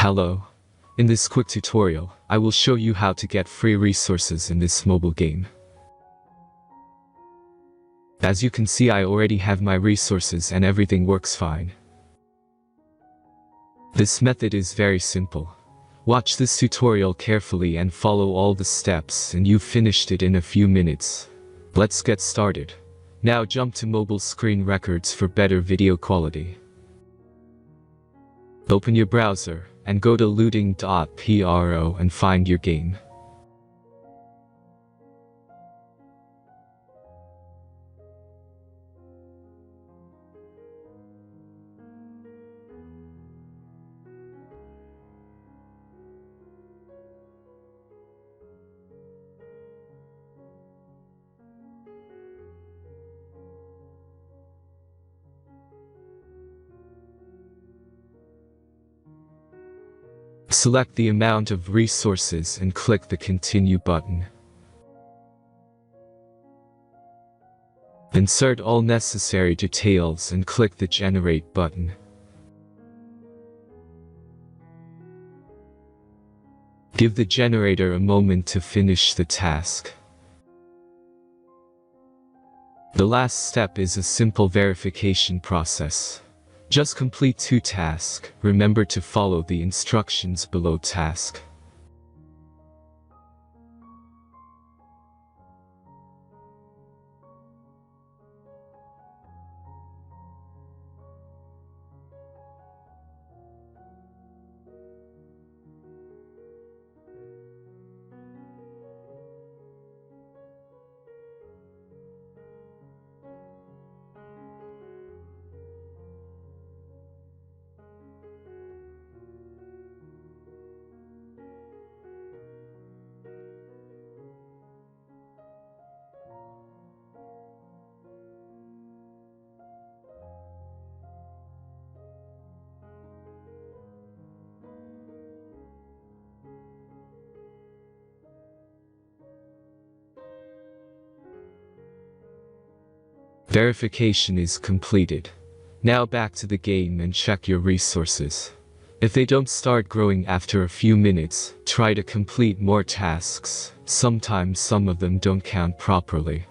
Hello. In this quick tutorial, I will show you how to get free resources in this mobile game. As you can see, I already have my resources and everything works fine. This method is very simple. Watch this tutorial carefully and follow all the steps and you've finished it in a few minutes. Let's get started. Now jump to mobile screen records for better video quality. Open your browser and go to looting.pro and find your game. Select the amount of resources and click the Continue button. Insert all necessary details and click the Generate button. Give the generator a moment to finish the task. The last step is a simple verification process. Just complete 2 tasks. Remember to follow the instructions below task. Verification is completed. Now back to the game and check your resources. If they don't start growing after a few minutes, try to complete more tasks. Sometimes some of them don't count properly.